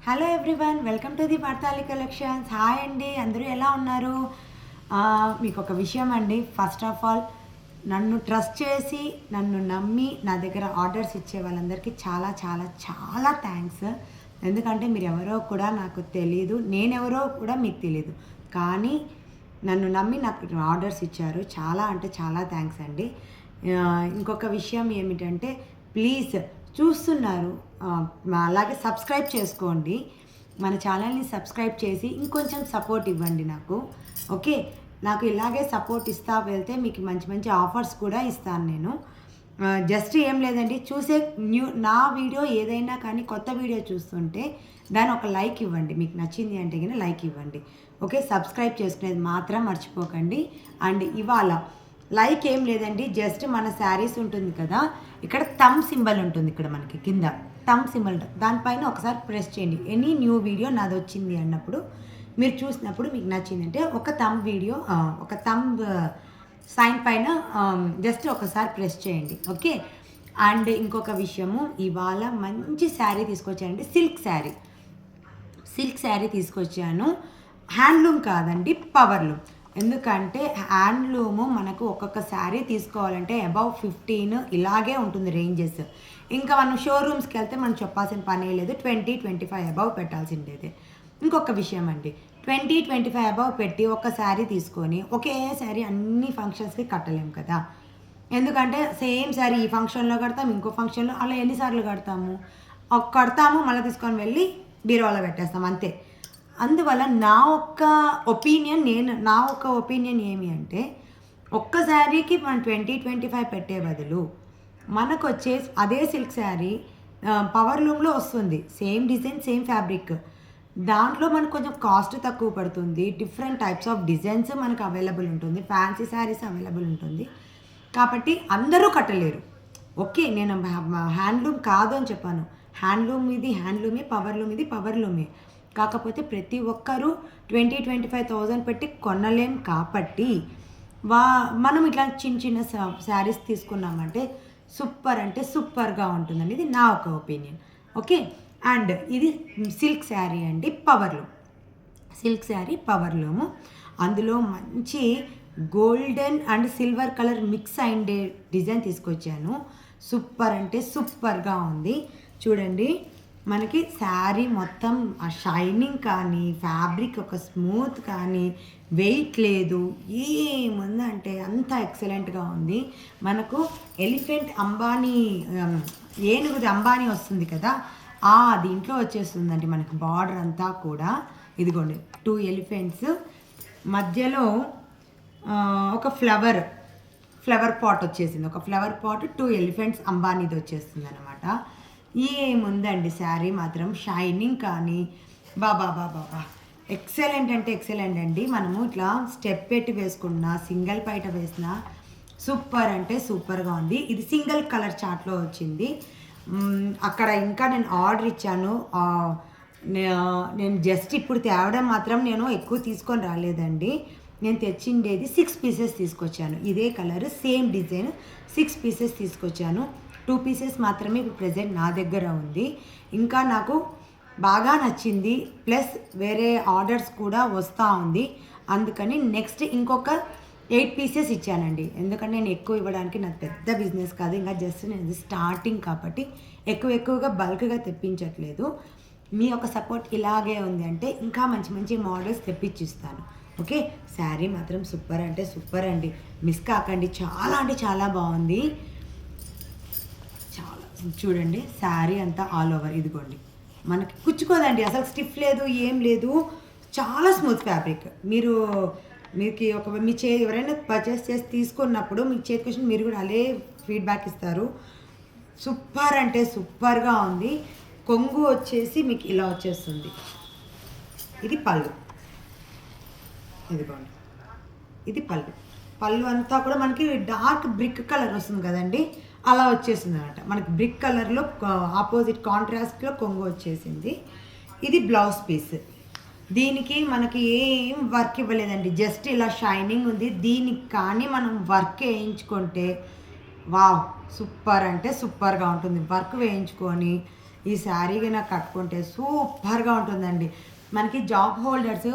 Hello everyone, welcome to the Padatali collections. Hi అండి, అందరూ ఎలా ఉన్నారు? మీకు ఒక విషయం అండి. ఫస్ట్ ఆఫ్ ఆల్, నన్ను ట్రస్ట్ చేసి నన్ను నమ్మి నా దగ్గర ఆర్డర్స్ ఇచ్చే వాళ్ళందరికీ చాలా చాలా చాలా థ్యాంక్స్. ఎందుకంటే మీరు ఎవరో కూడా నాకు తెలీదు, నేనెవరో కూడా మీకు తెలీదు, కానీ నన్ను నమ్మి నాకు ఆర్డర్స్ ఇచ్చారు. చాలా అంటే చాలా థ్యాంక్స్ అండి. ఇంకొక విషయం ఏమిటంటే, ప్లీజ్ చూస్తున్నారు, అలాగే సబ్స్క్రైబ్ చేసుకోండి. మన ఛానల్ని సబ్స్క్రైబ్ చేసి ఇంకొంచెం సపోర్ట్ ఇవ్వండి నాకు. ఓకే, నాకు ఇలాగే సపోర్ట్ ఇస్తా వెళ్తే మీకు మంచి మంచి ఆఫర్స్ కూడా ఇస్తాను నేను. జస్ట్ ఏం లేదండి, చూసే నా వీడియో ఏదైనా కానీ కొత్త వీడియో చూస్తుంటే దాని ఒక లైక్ ఇవ్వండి. మీకు నచ్చింది అంటే కానీ లైక్ ఇవ్వండి. ఓకే, సబ్స్క్రైబ్ చేసుకునేది మాత్రం మర్చిపోకండి. అండ్ ఇవాళ లైక్ ఏం లేదండి, జస్ట్ మన శారీస్ ఉంటుంది కదా, ఇక్కడ థంబ్ సింబల్ ఉంటుంది, ఇక్కడ మనకి కింద థంబ్ సింబల్ దానిపైన ఒకసారి ప్రెస్ చేయండి. ఎనీ న్యూ వీడియో నాది వచ్చింది అన్నప్పుడు, మీరు చూసినప్పుడు మీకు నచ్చిందంటే ఒక థంబ్ వీడియో, ఒక థంబ్ సైన్ పైన జస్ట్ ఒకసారి ప్రెస్ చేయండి. ఓకే, అండ్ ఇంకొక విషయము, ఇవాళ మంచి శారీ తీసుకొచ్చానండి. సిల్క్ శారీ తీసుకొచ్చాను. హ్యాండ్లూమ్ కాదండి, పవర్లూమ్. ఎందుకంటే హ్యాండ్లూము మనకు ఒక్కొక్క శారీ తీసుకోవాలంటే అబౌవ్ 15 ఇలాగే ఉంటుంది రేంజెస్. ఇంకా మనం షోరూమ్స్కి వెళ్తే మనం చెప్పాల్సిన పనే లేదు, 20-25 అబౌవ్ పెట్టాల్సిండేది. ఇంకొక విషయం అండి, 20-25 అబౌవ్ పెట్టి ఒక శారీ తీసుకొని ఒకే శారీ అన్ని ఫంక్షన్స్కి కట్టలేము కదా. ఎందుకంటే సేమ్ శారీ ఈ ఫంక్షన్లో కడతాము, ఇంకో ఫంక్షన్లో, అలా ఎన్నిసార్లు కడతాము? కడతాము, మళ్ళీ తీసుకొని వెళ్ళి బీరువాలో పెట్టేస్తాం, అంతే. అందువల్ల నా ఒక్క ఒపీనియన్ ఏమి అంటే, ఒక్క శారీకి మనం 20-25 పెట్టే బదులు మనకు వచ్చే అదే సిల్క్ శారీ పవర్లూమ్లో వస్తుంది, సేమ్ డిజైన్ సేమ్ ఫ్యాబ్రిక్. దాంట్లో మనకు కొంచెం కాస్ట్ తక్కువ పడుతుంది, డిఫరెంట్ టైప్స్ ఆఫ్ డిజైన్స్ మనకు అవైలబుల్ ఉంటుంది, ఫ్యాన్సీ శారీస్ అవైలబుల్ ఉంటుంది. కాబట్టి అందరూ కట్టలేరు. ఓకే, నేను హ్యాండ్లూమ్ కాదు అని చెప్పాను, హ్యాండ్లూమ్ ఇది హ్యాండ్లూమే, పవర్లూమ్ ఇది పవర్లూమే. కాకపోతే ప్రతి ఒక్కరూ 20-25,000 పెట్టి కొనలేం. కాబట్టి మనం ఇట్లా చిన్న చిన్న శారీస్ తీసుకున్నామంటే సూపర్ అంటే సూపర్గా ఉంటుందండి. ఇది నా ఒక ఒపీనియన్. ఓకే, అండ్ ఇది సిల్క్ శారీ అండి, సిల్క్ శారీ పవర్లూము. అందులో మంచి golden and silver colour mix అయిండే డిజైన్ తీసుకొచ్చాను. సూపర్ అంటే సూపర్గా ఉంది. చూడండి, మనకి శారీ మొత్తం ఆ షైనింగ్ కానీ, ఫ్యాబ్రిక్ ఒక స్మూత్ కానీ, వెయిట్ లేదు, ఏముందంటే అంత ఎక్సలెంట్గా ఉంది. మనకు ఎలిఫెంట్ అంబానీ, ఏనుగుది అంబానీ వస్తుంది కదా, దీంట్లో వచ్చేస్తుందండి మనకి బార్డర్ అంతా కూడా. ఇదిగోండి, 2 ఎలిఫెంట్స్ మధ్యలో ఒక ఫ్లవర్ పాట్ వచ్చేసింది, ఒక ఫ్లవర్ పాట్, 2 ఎలిఫెంట్స్ అంబానీది వచ్చేస్తుంది అనమాట. ఏముందండి శారీ మాత్రం షైనింగ్ కానీ, బాబా ఎక్సలెంట్ అంటే ఎక్సలెంట్ అండి. మనము ఇట్లా స్టెప్ పెట్టి వేసుకున్నా, సింగిల్ పైట వేసినా సూపర్ అంటే సూపర్గా ఉంది. ఇది సింగిల్ కలర్ చార్ట్లో వచ్చింది. అక్కడ ఇంకా నేను ఆర్డర్ ఇచ్చాను, నేను జస్ట్ ఇప్పుడు తేవడం మాత్రం నేను ఎక్కువ తీసుకొని రాలేదండి. నేను తెచ్చిండేది 6 పీసెస్ తీసుకొచ్చాను, ఇదే కలర్ సేమ్ డిజైన్ 6 పీసెస్ తీసుకొచ్చాను. 2 పీసెస్ మాత్రమే ఇప్పుడు ప్రెజెంట్ నా దగ్గర ఉంది. ఇంకా నాకు బాగా నచ్చింది, ప్లస్ వేరే ఆర్డర్స్ కూడా వస్తూ ఉంది. అందుకని నెక్స్ట్ ఇంకొక 8 పీసెస్ ఇచ్చానండి. ఎందుకంటే నేను ఎక్కువ ఇవ్వడానికి నాకు పెద్ద బిజినెస్ కాదు, ఇంకా జస్ట్ నేను స్టార్టింగ్ కాబట్టి ఎక్కువగా బల్క్గా తెప్పించట్లేదు. మీ యొక్క సపోర్ట్ ఇలాగే ఉంది అంటే ఇంకా మంచి మంచి మోడల్స్ తెప్పించిస్తాను. ఓకే, శారీ మాత్రం సూపర్ అంటే సూపర్ అండి, మిస్ కాకండి. చాలా అంటే చాలా బాగుంది. చూడండి, శారీ అంతా ఆల్ ఓవర్, ఇదిగోండి, మనకి కుచ్చుకోదండి, అసలు స్టిఫ్ లేదు, ఏం లేదు, చాలా స్మూత్ ఫ్యాబ్రిక్. మీకు ఎవరైనా పర్చేస్ చేసి తీసుకున్నప్పుడు మీ చేతికి వచ్చి మీరు కూడా అదే ఫీడ్బ్యాక్ ఇస్తారు. సూపర్ అంటే సూపర్గా ఉంది. కొంగు వచ్చేసి మీకు ఇలా వచ్చేస్తుంది. ఇది పళ్ళు, ఇదిగోండి, ఇది పళ్ళు అంతా కూడా మనకి డార్క్ బ్రిక్ కలర్ వస్తుంది కదండి, అలా వచ్చేసింది అనమాట. మనకి బ్రిక్ కలర్లో ఆపోజిట్ కాంట్రాస్ట్లో కొంగు వచ్చేసింది. ఇది బ్లౌజ్ పీస్. దీనికి మనకి ఏం వర్క్ ఇవ్వలేదండి, జస్ట్ ఇలా షైనింగ్ ఉంది. దీనికి కానీ మనం వర్క్ వేయించుకుంటే వావ్, సూపర్ అంటే సూపర్గా ఉంటుంది. వర్క్ వేయించుకొని ఈ శారీ నాకు కట్టుకుంటే సూపర్గా ఉంటుందండి. మనకి జాబ్ హోల్డర్స్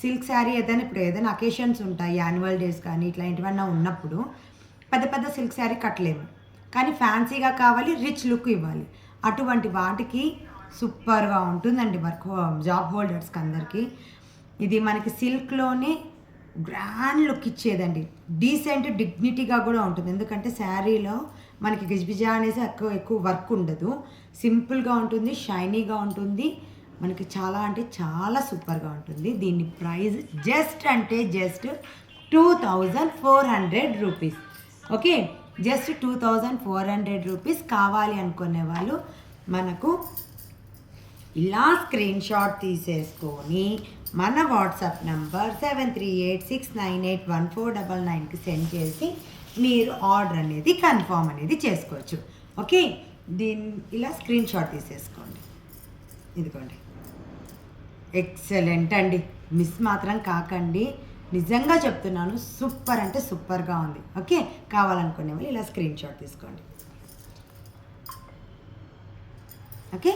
సిల్క్ శారీ ఏదైనా ఇప్పుడు ఏదైనా అకేషన్స్ ఉంటాయి, యాన్యువల్ డేస్ కానీ ఇట్లాంటివన్నా ఉన్నప్పుడు పెద్ద పెద్ద సిల్క్ శారీ కట్టలేము, కానీ ఫ్యాన్సీగా కావాలి, రిచ్ లుక్ ఇవ్వాలి. అటువంటి వాటికి సూపర్గా ఉంటుందండి వర్క్ జాబ్ హోల్డర్స్కి అందరికీ. ఇది మనకి సిల్క్లోనే గ్రాండ్ లుక్ ఇచ్చేదండి, డీసెంట్ డిగ్నిటీగా కూడా ఉంటుంది. ఎందుకంటే శారీలో మనకి గిజ్బిజా అనేసి ఎక్కువ వర్క్ ఉండదు, సింపుల్గా ఉంటుంది, షైనీగా ఉంటుంది, మనకి చాలా అంటే చాలా సూపర్గా ఉంటుంది. దీని price just 2400 rupees. Okay, just 2400 rupees. కావాలి అనుకునే వాళ్ళు మనకు ఇలా స్క్రీన్ షాట్ తీసేసుకొని మన వాట్సాప్ నంబర్ 7386981499కి సెండ్ చేసి మీరు ఆర్డర్ అనేది కన్ఫర్మ్ అనేది చేసుకోవచ్చు. ఓకే, ఇలా స్క్రీన్ షాట్ తీసేసుకోండి. ఇదిగోండి, ఎక్సలెంట్ అండి, మిస్ మాత్రం కాకండి, నిజంగా చెప్తున్నాను, సూపర్ అంటే సూపర్గా ఉంది. ఓకే, కావాలనుకునే వాళ్ళు ఇలా స్క్రీన్ షాట్ తీసుకోండి. Okay,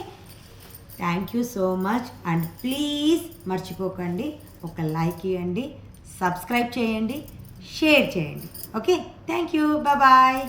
thank you so much. And please మర్చిపోకండి, ఒక లైక్ ఇవ్వండి, సబ్స్క్రైబ్ చేయండి, షేర్ చేయండి. Okay, thank you, bye.